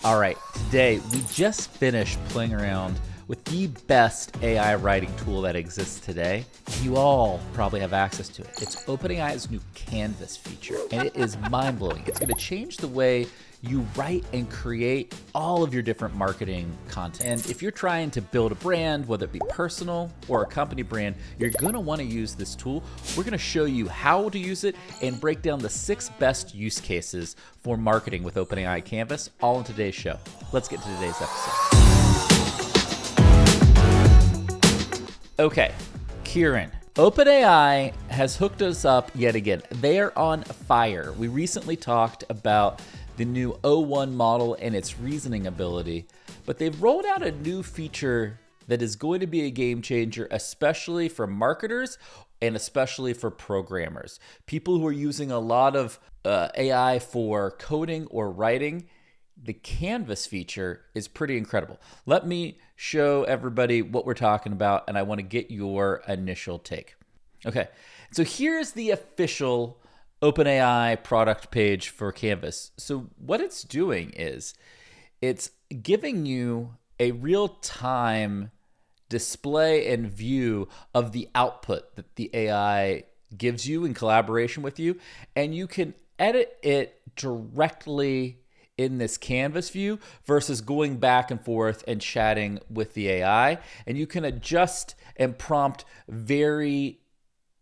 All right, today we just finished playing around with the best AI writing tool that exists today. You all probably have access to it. It's OpenAI's new Canvas feature, and it is mind-blowing. It's going to change the way you write and create all of your different marketing content. And if you're trying to build a brand, whether it be personal or a company brand, you're going to want to use this tool. We're going to show you how to use it and break down the 6 best use cases for marketing with OpenAI Canvas, all in today's show. Let's get to today's episode. Okay, Kieran, OpenAI has hooked us up yet again. They are on fire. We recently talked about the new O1 model and its reasoning ability, but they've rolled out a new feature that is going to be a game changer, especially for marketers and especially for programmers. People who are using a lot of AI for coding or writing. The Canvas feature is pretty incredible. Let me show everybody what we're talking about, and I want to get your initial take. Okay, so here's the official OpenAI product page for Canvas. So what it's doing is it's giving you a real-time display and view of the output that the AI gives you in collaboration with you, and you can edit it directly in this Canvas view versus going back and forth and chatting with the AI. And you can adjust and prompt very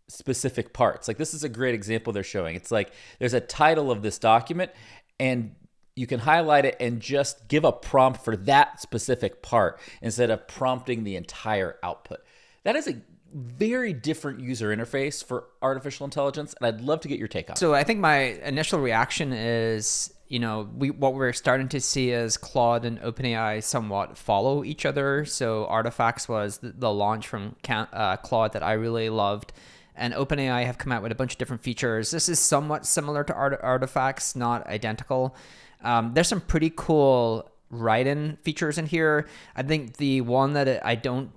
specific parts. Like, this is a great example they're showing. It's like there's a title of this document and you can highlight it and just give a prompt for that specific part instead of prompting the entire output. That is a very different user interface for artificial intelligence, and I'd love to get your take on it. So I think my initial reaction is, what we're starting to see is Claude and OpenAI somewhat follow each other. So Artifacts was the launch from Claude that I really loved, and OpenAI have come out with a bunch of different features. This is somewhat similar to Artifacts, not identical. There's some pretty cool write-in features in here. I think the one that I don't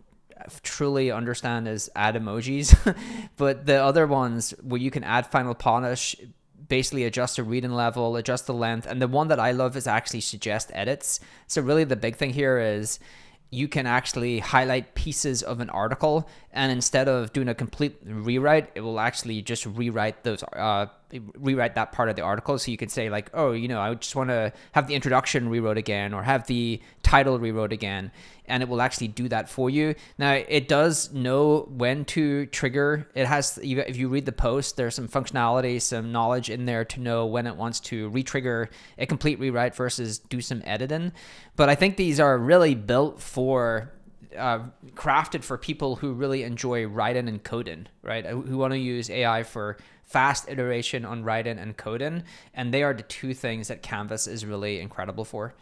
truly understand is add emojis, but the other ones where you can add final polish, basically adjust the reading level, adjust the length, and the one that I love is actually suggest edits. So really the big thing here is you can actually highlight pieces of an article, and instead of doing a complete rewrite, it will actually just rewrite that part of the article. So you can say like, oh, I just want to have the introduction rewrote again, or have the title rewrote again, and it will actually do that for you. Now, it does know when to trigger. It has, if you read the post, there's some functionality, some knowledge in there to know when it wants to re-trigger a complete rewrite versus do some editing. But I think these are really built for crafted for people who really enjoy writing and coding, right? Who want to use AI for fast iteration on writing and coding. And they are the two things that Canvas is really incredible for.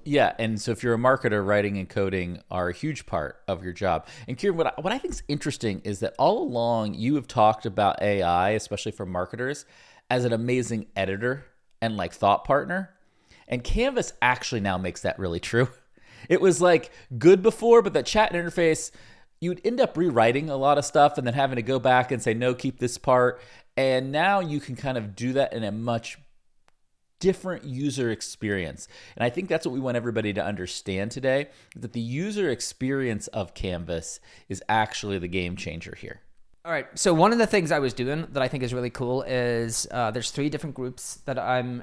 Yeah, and so if you're a marketer, writing and coding are a huge part of your job. And Kieran, what I think is interesting is that all along you have talked about AI, especially for marketers, as an amazing editor and like thought partner. And Canvas actually now makes that really true. It was like good before, but that chat interface, you'd end up rewriting a lot of stuff and then having to go back and say, no, keep this part. And now you can kind of do that in a much different user experience. And I think that's what we want everybody to understand today, that the user experience of Canvas is actually the game changer here. All right. So one of the things I was doing that I think is really cool is there's 3 different groups that I'm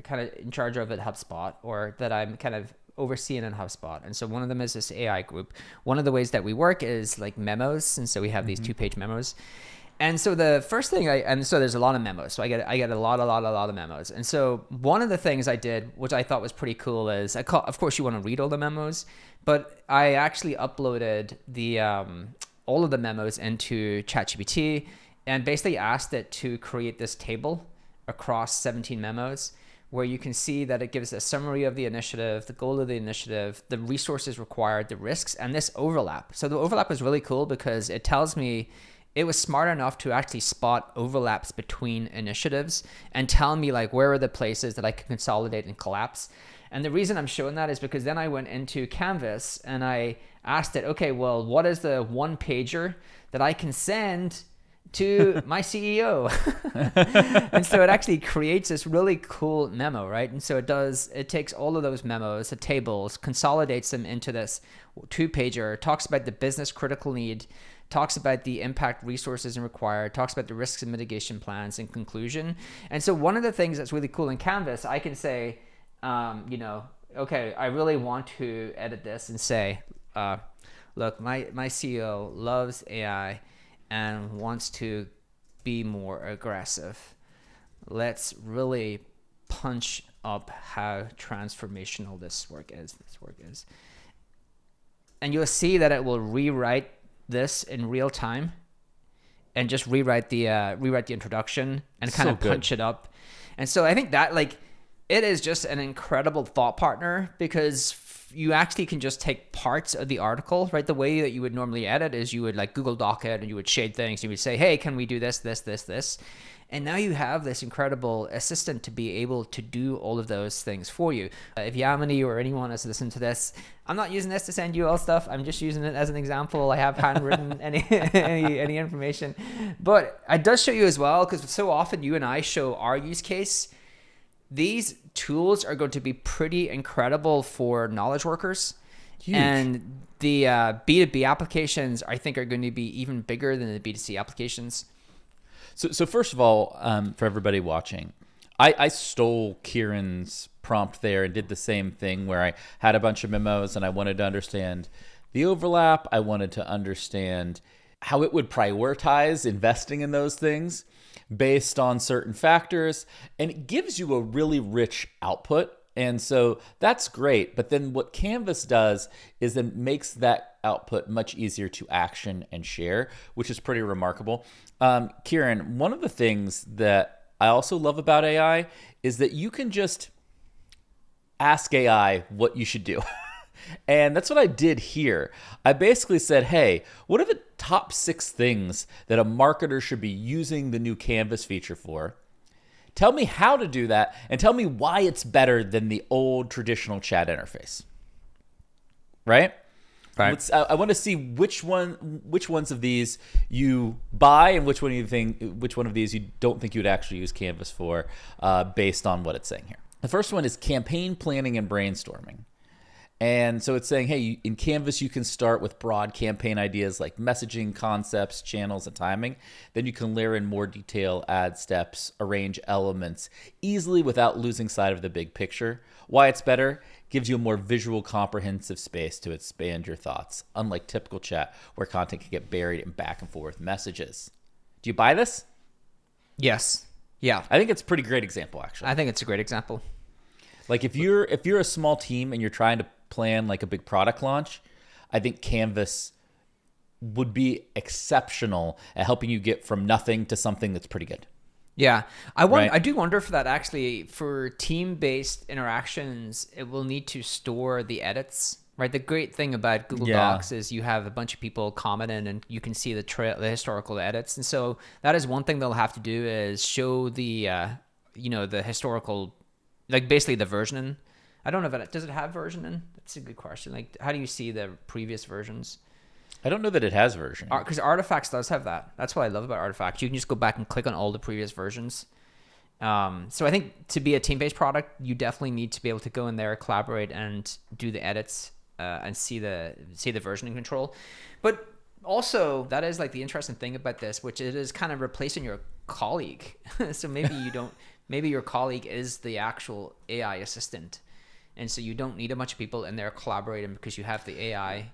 kind of in charge of at HubSpot, or that I'm kind of overseeing in HubSpot. And so one of them is this AI group. One of the ways that we work is like memos. And so we have these 2-page memos. And so the first thing so there's a lot of memos. So I get a lot of memos. And so one of the things I did, which I thought was pretty cool, is of course you want to read all the memos, but I actually uploaded the all of the memos into ChatGPT and basically asked it to create this table across 17 memos, where you can see that it gives a summary of the initiative, the goal of the initiative, the resources required, the risks, and this overlap. So the overlap is really cool because it tells me it was smart enough to actually spot overlaps between initiatives and tell me like where are the places that I can consolidate and collapse. And the reason I'm showing that is because then I went into Canvas and I asked it, okay, well, what is the one pager that I can send to my CEO. And so it actually creates this really cool memo, right? And so it takes all of those memos, the tables, consolidates them into this 2-pager, talks about the business critical need, talks about the impact resources and required, talks about the risks and mitigation plans in conclusion. And so one of the things that's really cool in Canvas, I can say, okay, I really want to edit this and say, look, my CEO loves AI and wants to be more aggressive. Let's really punch up how transformational this work is. And you'll see that it will rewrite this in real time and just rewrite the introduction and kind of punch it up. And so I think that it is just an incredible thought partner, because you actually can just take parts of the article, right? The way that you would normally edit is you would Google Doc it and you would shade things. You would say, hey, can we do this? And now you have this incredible assistant to be able to do all of those things for you. If Yamini or anyone has listened to this, I'm not using this to send you all stuff. I'm just using it as an example. I have handwritten any information. But it does show you as well, because so often you and I show our use case. These tools are going to be pretty incredible for knowledge workers. Huge. And the B2B applications, I think, are going to be even bigger than the B2C applications. So first of all, for everybody watching, I stole Kieran's prompt there and did the same thing where I had a bunch of memos and I wanted to understand the overlap. I wanted to understand how it would prioritize investing in those things based on certain factors, and it gives you a really rich output. And so that's great. But then what Canvas does is it makes that output much easier to action and share, which is pretty remarkable. Kieran, one of the things that I also love about AI is that you can just ask AI what you should do. And that's what I did here. I basically said, hey, what are the top 6 things that a marketer should be using the new Canvas feature for? Tell me how to do that, and tell me why it's better than the old traditional chat interface. Right? I want to see which ones of these you buy and which one of these you don't think you would actually use Canvas for, based on what it's saying here. The first one is campaign planning and brainstorming. And so it's saying, hey, in Canvas, you can start with broad campaign ideas like messaging, concepts, channels, and timing. Then you can layer in more detail, add steps, arrange elements easily without losing sight of the big picture. Why it's better? Gives you a more visual, comprehensive space to expand your thoughts, unlike typical chat where content can get buried in back and forth messages. Do you buy this? Yes. Yeah. I think it's a pretty great example, actually. I think it's a great example. Like if you're a small team and you're trying to plan like a big product launch, I think Canvas would be exceptional at helping you get from nothing to something that's pretty good. Yeah. I do wonder for that, actually, for team-based interactions, it will need to store the edits, right? The great thing about Google Docs is you have a bunch of people commenting and you can see the historical edits. And so that is one thing they'll have to do, is show the, the historical, basically the versioning. I don't know if does it have versioning? That's a good question. How do you see the previous versions? I don't know that it has versioning. Because Artifacts does have that. That's what I love about Artifacts. You can just go back and click on all the previous versions. So I think to be a team-based product, you definitely need to be able to go in there, collaborate, and do the edits and see the versioning control. But also, that is the interesting thing about this, which it is kind of replacing your colleague. So maybe you don't. Maybe your colleague is the actual AI assistant. And so you don't need a bunch of people in there collaborating because you have the AI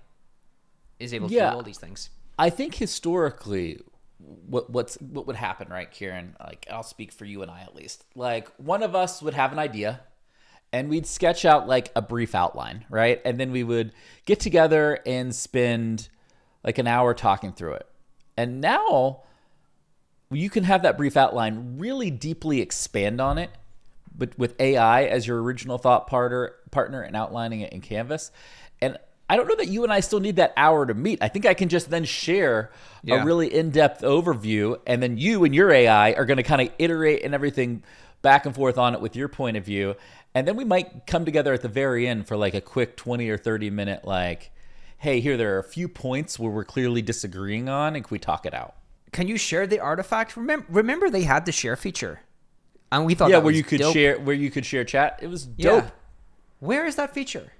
is able to do all these things. I think historically, what would happen, right, Kieran? I'll speak for you and I at least. One of us would have an idea, and we'd sketch out a brief outline, right? And then we would get together and spend an hour talking through it. And now you can have that brief outline, really deeply expand on it, but with AI as your original thought partner and outlining it in Canvas. And I don't know that you and I still need that hour to meet. I think I can just then share a really in-depth overview, and then you and your AI are going to kind of iterate and everything back and forth on it with your point of view. And then we might come together at the very end for a quick 20 or 30 minute, hey, here, there are a few points where we're clearly disagreeing on, and can we talk it out? Can you share the artifact? Remember they had the share feature, and we thought Yeah, that where was you could dope. share chat. It was dope. Yeah. Where is that feature?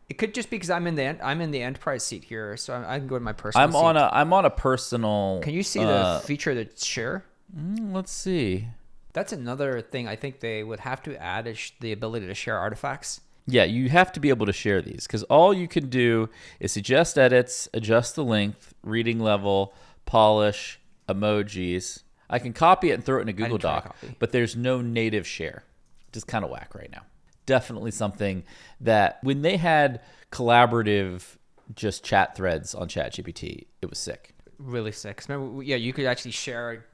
It could just be because I'm in the enterprise seat here, so I can go to my personal. I'm on a personal. Can you see the feature to share? Let's see. That's another thing I think they would have to add is the ability to share artifacts. Yeah, you have to be able to share these because all you can do is suggest edits, adjust the length, reading level, polish, emojis. I can copy it and throw it in a Google Doc, but there's no native share. Just kind of whack right now. Definitely something that when they had collaborative just chat threads on ChatGPT, it was sick. Really sick. 'Cause remember, yeah, you could actually share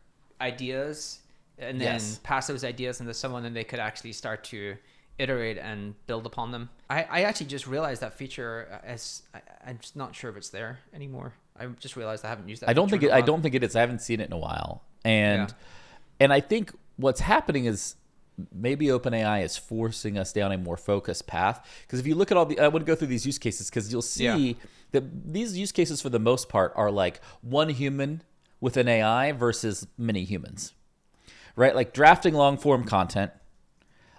ideas and then pass those ideas into someone, and they could actually start to iterate and build upon them. I actually just realized that feature I'm just not sure if it's there anymore. I just realized I haven't used that. I don't think it is. I haven't seen it in a while. And I think what's happening is maybe OpenAI is forcing us down a more focused path. Because if you look at I want to go through these use cases because you'll see that these use cases for the most part are like one human with an AI versus many humans, right? Like drafting long form content.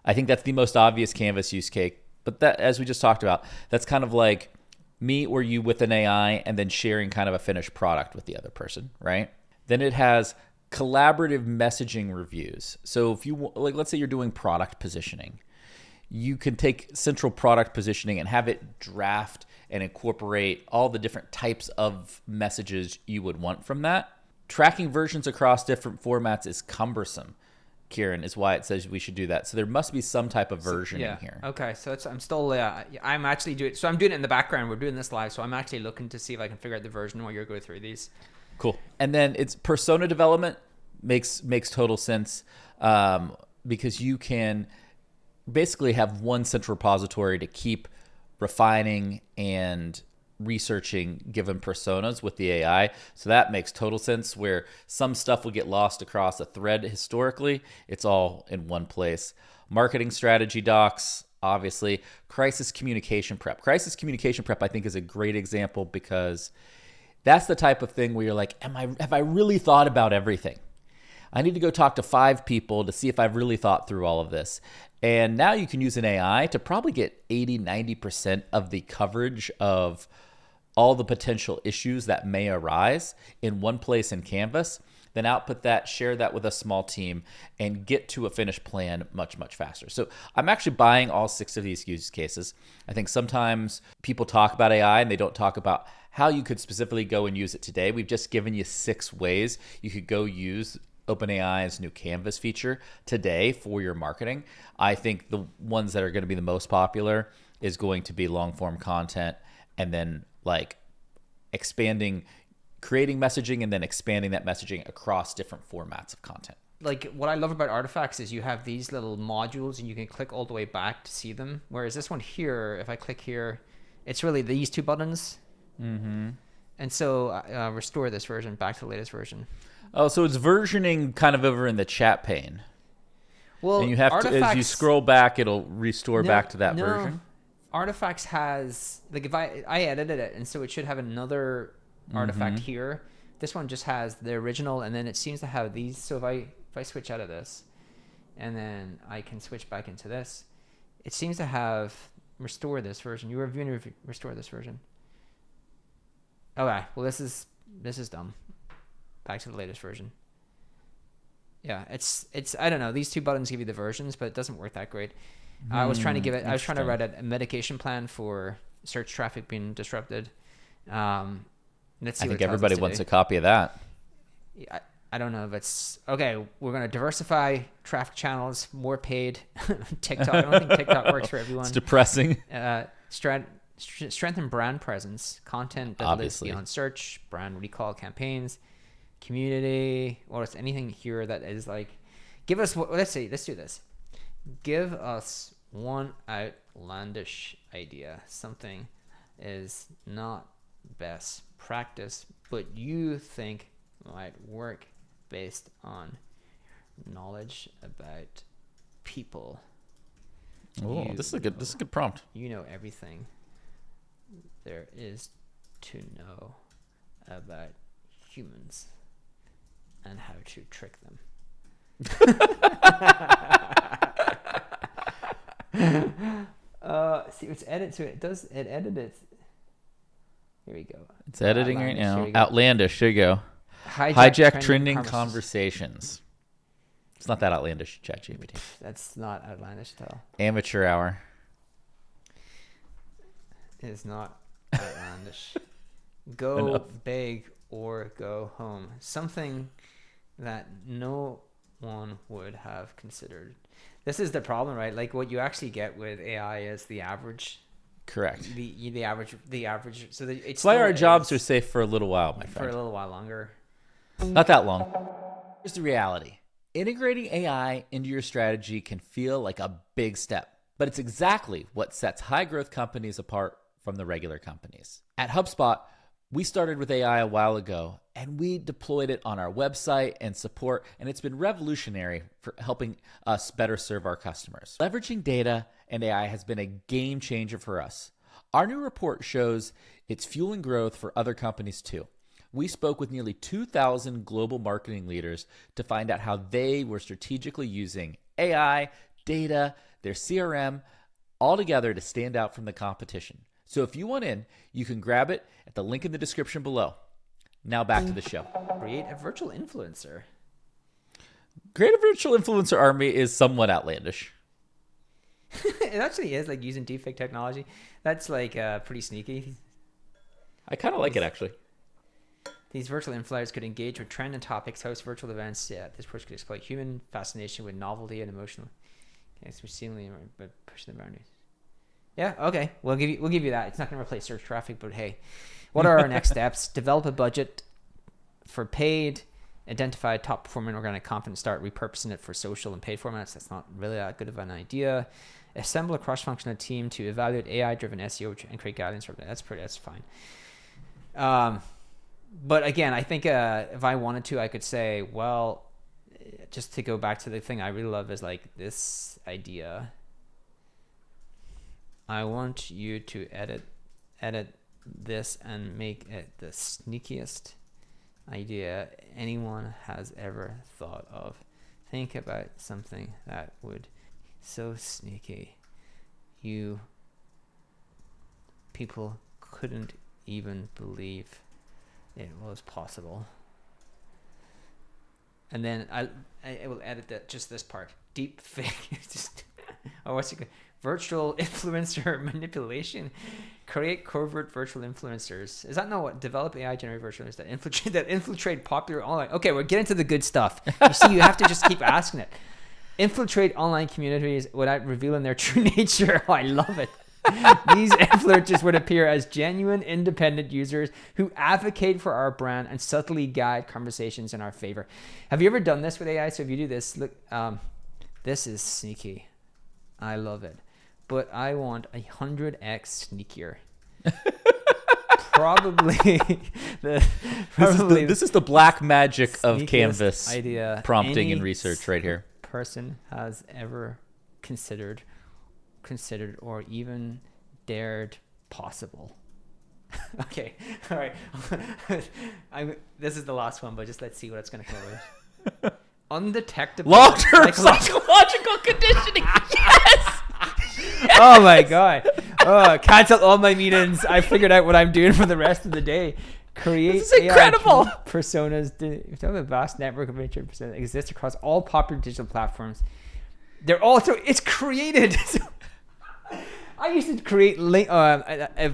I think that's the most obvious Canvas use case. But that, as we just talked about, that's kind of like me or you with an AI and then sharing kind of a finished product with the other person, right? Then it has collaborative messaging reviews. So if you, like, let's say you're doing product positioning, you can take central product positioning and have it draft and incorporate all the different types of messages you would want from that. Tracking versions across different formats is cumbersome, Kieran, is why it says we should do that. So there must be some type of version in here. Okay, so I'm actually doing. So I'm doing it in the background. We're doing this live, so I'm actually looking to see if I can figure out the version while you're going through these. Cool. And then it's persona development makes total sense because you can basically have one central repository to keep refining and researching given personas with the AI. So that makes total sense where some stuff will get lost across a thread historically. It's all in one place. Marketing strategy docs, obviously. Crisis communication prep. Crisis communication prep, I think, is a great example because that's the type of thing where you're like, have I really thought about everything? I need to go talk to 5 people to see if I've really thought through all of this. And now you can use an AI to probably get 80-90% of the coverage of all the potential issues that may arise in one place in Canvas, then output that, share that with a small team, and get to a finished plan much, much faster. So I'm actually buying all 6 of these use cases. I think sometimes people talk about AI and they don't talk about how you could specifically go and use it today. We've just given you 6 ways you could go use OpenAI's new Canvas feature today for your marketing. I think the ones that are going to be the most popular is going to be long form content and then like creating messaging and then expanding that messaging across different formats of content. Like what I love about artifacts is you have these little modules and you can click all the way back to see them. Whereas this one here, if I click here, it's really these 2 buttons. Mm-hmm. And so restore this version back to the latest version. Oh, so it's versioning kind of over in the chat pane. Well, and you have to, as you scroll back, it'll restore back to that version. Artifacts has, like if I edited it, and so it should have another artifact here. This one just has the original, and then it seems to have these. So if I switch out of this, and then I can switch back into this, it seems to have restore this version. You were reviewing restore this version. Okay, well this is dumb. Back to the latest version. Yeah, it's I don't know. These 2 buttons give you the versions, but it doesn't work that great. I was trying to write a medication plan for search traffic being disrupted. Let's see. I think everybody wants a copy of that. I don't know if it's okay. We're going to diversify traffic channels, more paid. TikTok. I don't think TikTok works for everyone. It's depressing. Strengthen brand presence, content that lives beyond search, brand recall campaigns, community, or it's anything here that is like, give us what. Let's do this. Give us one outlandish idea. Something is not best practice, but you think might work based on knowledge about people. Oh, this is a good prompt. You know everything there is to know about humans and how to trick them. See, it's edit. So it edited it. Here we go. It's editing right now. Outlandish. There you go. Hijack trending conversations. It's not that outlandish, ChatGPT. That's not outlandish at all. Amateur hour. It is not outlandish. Go big or go home. Something that no one would have considered. This is the problem, right? Like what you actually get with AI is the average. Correct. The average. So it's why our jobs are safe for a little while, my friend. For a little while longer. Not that long. Here's the reality. Integrating AI into your strategy can feel like a big step, but it's exactly what sets high growth companies apart from the regular companies. At HubSpot, we started with AI a while ago, and we deployed it on our website and support, and it's been revolutionary for helping us better serve our customers. Leveraging data and AI has been a game changer for us. Our new report shows it's fueling growth for other companies too. We spoke with nearly 2,000 global marketing leaders to find out how they were strategically using AI, data, their CRM, all together to stand out from the competition. So if you want in, you can grab it at the link in the description below. Now back to the show. Create a virtual influencer. Create a virtual influencer army is somewhat outlandish. It actually is, like using deepfake technology. That's like pretty sneaky. I kind of like it actually. These virtual influencers could engage with trend and topics, host virtual events. Yeah, this approach could exploit human fascination with novelty and emotional. Okay, so seemingly but pushing the boundaries. Yeah, okay. We'll give you that. It's not going to replace search traffic, but hey, what are our next steps? Develop a budget for paid, identify top performing organic content, start repurposing it for social and paid formats. That's not really that good of an idea. Assemble a cross-functional team to evaluate AI-driven SEO and create guidelines for that. That's fine. But again, I think if I wanted to, I could say, well, just to go back to the thing I really love is like this idea. I want you to edit this and make it the sneakiest idea anyone has ever thought of. Think about something that would so sneaky you people couldn't even believe it was possible. And then I will edit that, just this part. Deep fake. Just, oh, what's it? Virtual influencer manipulation. Create covert virtual influencers. Is that not what? Develop AI generated virtual influencers that infiltrate popular online. Okay, we're getting to the good stuff. You see, you have to just keep asking it. Infiltrate online communities without revealing their true nature. Oh, I love it. These influencers would appear as genuine independent users who advocate for our brand and subtly guide conversations in our favor. Have you ever done this with AI? So if you do this, look, this is sneaky. I love it. But I want 100x sneakier. This is the black magic of Canvas idea prompting and research right here. Person has ever considered or even dared possible. Okay, all right. This is the last one, but just let's see what it's going to come with. Undetectable long-term psychological conditioning. Yes. Oh my god. Oh, cancel all my meetings. I figured out what I'm doing for the rest of the day. Create this is incredible. AI personas. Have a vast network of internal personas that exists across all popular digital platforms. They're also, it's created. I used to create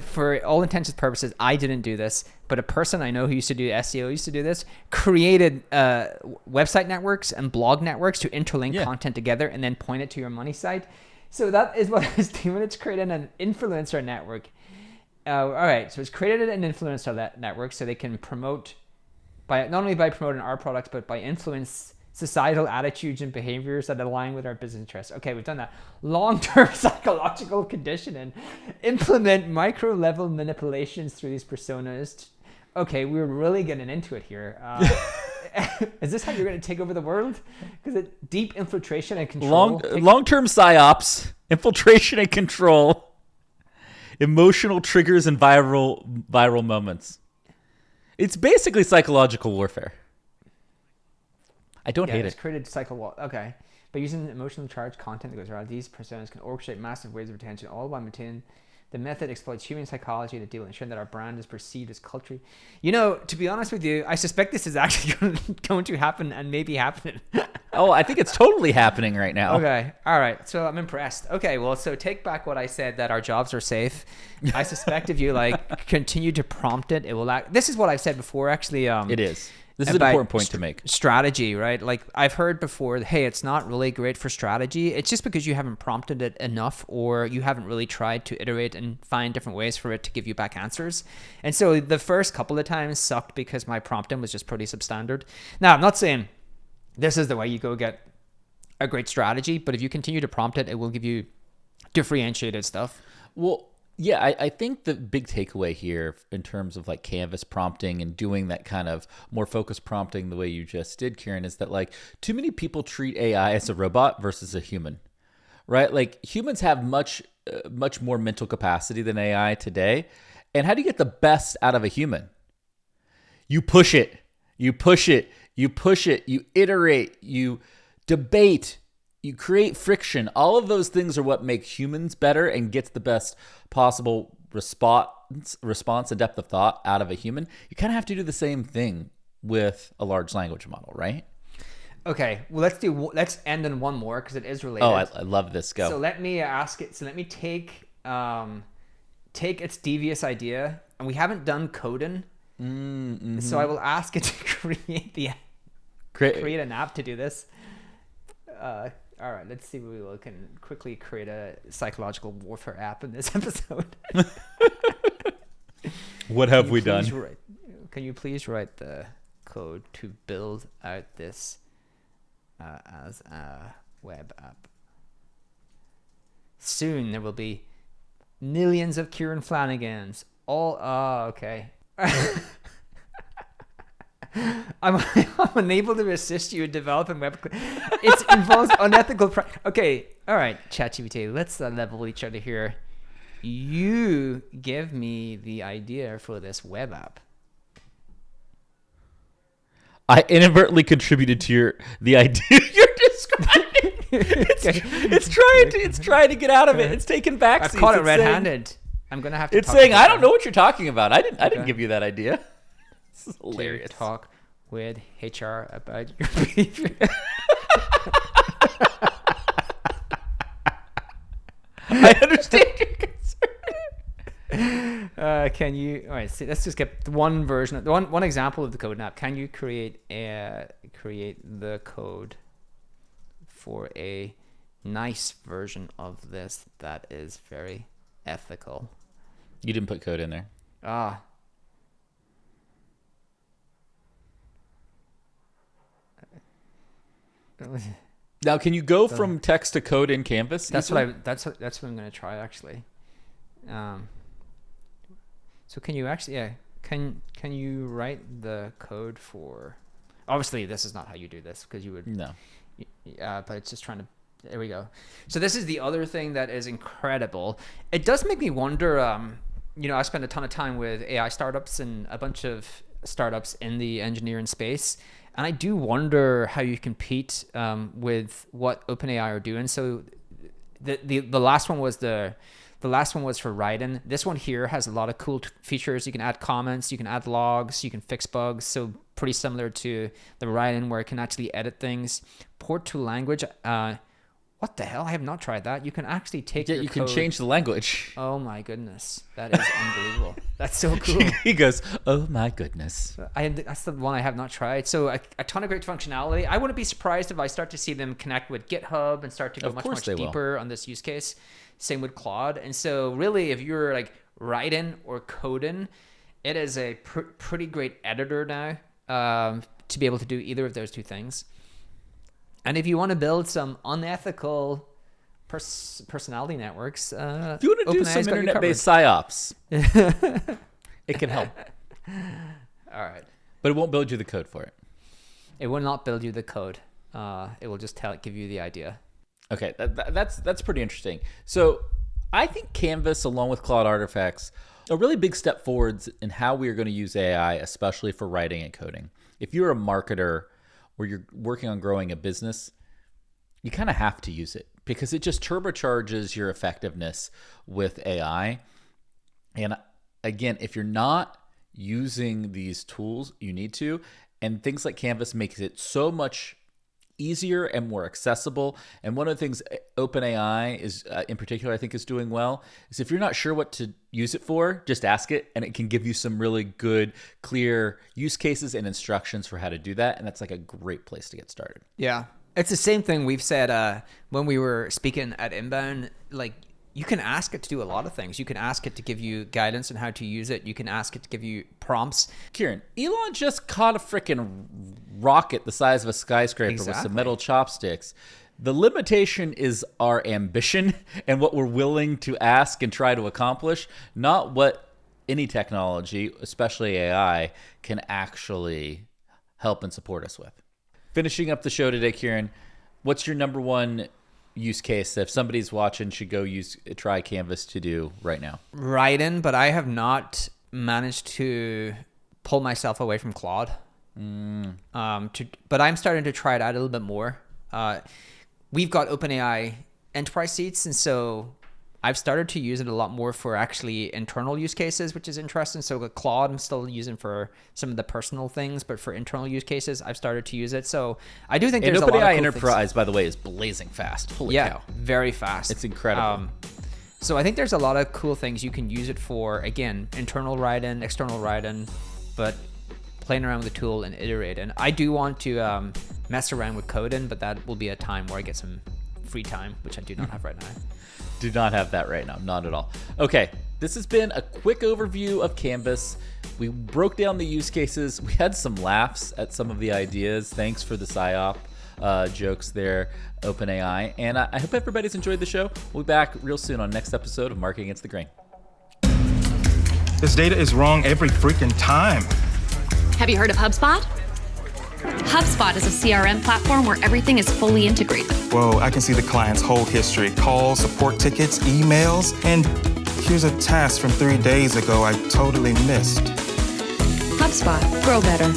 for all intents and purposes. I didn't do this, but a person I know who used to do SEO used to do this. Created website networks and blog networks to interlink content together and then point it to your money site. So that is what it's doing. It's creating an influencer network. All right, so it's created an influencer network so they can promote not only by promoting our products, but by influence societal attitudes and behaviors that align with our business interests. Okay, we've done that. Long-term psychological conditioning. Implement micro-level manipulations through these personas. Okay, we're really getting into it here. Is this how you're going to take over the world? Because it deep infiltration and control. Long-term psyops, infiltration and control, emotional triggers and viral moments. It's basically psychological warfare. I don't hate it's it. created cycle wall. Okay. But using emotional charged content that goes around, these personas can orchestrate massive waves of attention, all while maintaining the method exploits human psychology to deal with ensuring that our brand is perceived as culturally. To be honest with you, I suspect this is actually going to happen and maybe happening. Oh, I think it's totally happening right now. Okay. All right. So I'm impressed. Okay. Well, so take back what I said that our jobs are safe. I suspect if you continue to prompt it, it will act. This is what I've said before, actually. It is. This is an important point to make. Strategy, right? Like I've heard before, hey, it's not really great for strategy. It's just because you haven't prompted it enough, or you haven't really tried to iterate and find different ways for it to give you back answers. And so the first couple of times sucked because my prompting was just pretty substandard. Now, I'm not saying this is the way you go get a great strategy, but if you continue to prompt it, it will give you differentiated stuff. Well, yeah, I think the big takeaway here in terms of like canvas prompting and doing that kind of more focused prompting the way you just did, Kieran, is that like too many people treat AI as a robot versus a human, right? Like humans have much more mental capacity than AI today. And how do you get the best out of a human? You push it, you push it, you push it, you iterate, you debate, you create friction. All of those things are what make humans better and gets the best possible response and depth of thought out of a human. You kind of have to do the same thing with a large language model, right? Okay, well, let's end on one more because it is related. Oh, I love this. Go. So let me ask it. So let me take its devious idea, and we haven't done coding. Mm-hmm. So I will ask it to create an app to do this. All right, let's see if we can quickly create a psychological warfare app in this episode. What have we done? Can you please write the code to build out this as a web app? Soon there will be millions of Kieran Flanagans. Okay. I'm unable to assist you in developing web. It involves unethical. Okay, all right, ChatGPT. Let's level each other here. You give me the idea for this web app. I inadvertently contributed to the idea you're describing. It's trying to get out of it. It's taking back. I've caught it red-handed. I'm gonna have to. It's saying, I don't know what you're talking about. I didn't give you that idea. This is hilarious. To talk with HR about your behavior. I understand your concern. Can you? All right. See, let's just get one version, one example of the code app. Can you create the code for a nice version of this that is very ethical? You didn't put code in there. Now, can you go from text to code in Canvas? That's what I'm going to try actually. So can you actually? Yeah. Can you write the code for? Obviously, this is not how you do this because you would. No. But it's just trying to. There we go. So this is the other thing that is incredible. It does make me wonder. I spend a ton of time with AI startups and a bunch of startups in the engineering space. And I do wonder how you compete with what OpenAI are doing. So the last one was the last one was for writing. This one here has a lot of cool features. You can add comments, you can add logs, you can fix bugs. So pretty similar to the writing where it can actually edit things. Port to language. What the hell? I have not tried that. You can actually take your you code. Can change the language. Oh my goodness. That is unbelievable. That's so cool. He goes, oh my goodness. That's the one I have not tried. So a ton of great functionality. I wouldn't be surprised if I start to see them connect with GitHub and start to go much deeper on this use case. Same with Claude. And so really, if you're like writing or coding, it is a pretty great editor now to be able to do either of those two things. And if you want to build some unethical personality networks, if you want to do some internet-based psyops, it can help. All right. But it won't build you the code for it. It will not build you the code. It will just give you the idea. Okay, that's pretty interesting. So I think Canvas, along with Claude Artifacts, a really big step forwards in how we are going to use AI, especially for writing and coding. If you're a marketer or you're working on growing a business, you kind of have to use it because it just turbocharges your effectiveness with AI. And again, if you're not using these tools, you need to. And things like Canvas makes it so much easier and more accessible. And one of the things OpenAI is, in particular, I think is doing well, is if you're not sure what to use it for, just ask it, and it can give you some really good, clear use cases and instructions for how to do that. And that's like a great place to get started. Yeah. It's the same thing we've said when we were speaking at Inbound. Like, you can ask it to do a lot of things. You can ask it to give you guidance on how to use it. You can ask it to give you prompts. Kieran, Elon just caught a freaking rocket the size of a skyscraper with some metal chopsticks. The limitation is our ambition and what we're willing to ask and try to accomplish, not what any technology, especially AI, can actually help and support us with. Finishing up the show today, Kieran, what's your number one use case that if somebody's watching should go try Canvas to do right now? Writing, but I have not managed to pull myself away from Claude. But I'm starting to try it out a little bit more. We've got OpenAI enterprise seats, and so I've started to use it a lot more for actually internal use cases, which is interesting. So with Claude, I'm still using for some of the personal things, but for internal use cases, I've started to use it. So I do think there's a lot of OpenAI cool Enterprise, things. by the way, is blazing fast. Holy cow. Very fast. It's incredible. So I think there's a lot of cool things you can use it for. Again, internal write-in, external write-in, but playing around with the tool and iterating. I do want to mess around with coding, but that will be a time where I get some free time, which I do not have right now. Do not have that right now. Not at all. Okay, this has been a quick overview of Canvas. We broke down the use cases. We had some laughs at some of the ideas. Thanks for the Psyop jokes there, OpenAI. And I hope everybody's enjoyed the show. We'll be back real soon on next episode of Marketing Against the Grain. This data is wrong every freaking time. Have you heard of HubSpot? HubSpot is a CRM platform where everything is fully integrated. Whoa, I can see the client's whole history, calls, support tickets, emails, and here's a task from 3 days ago I totally missed. HubSpot. Grow better.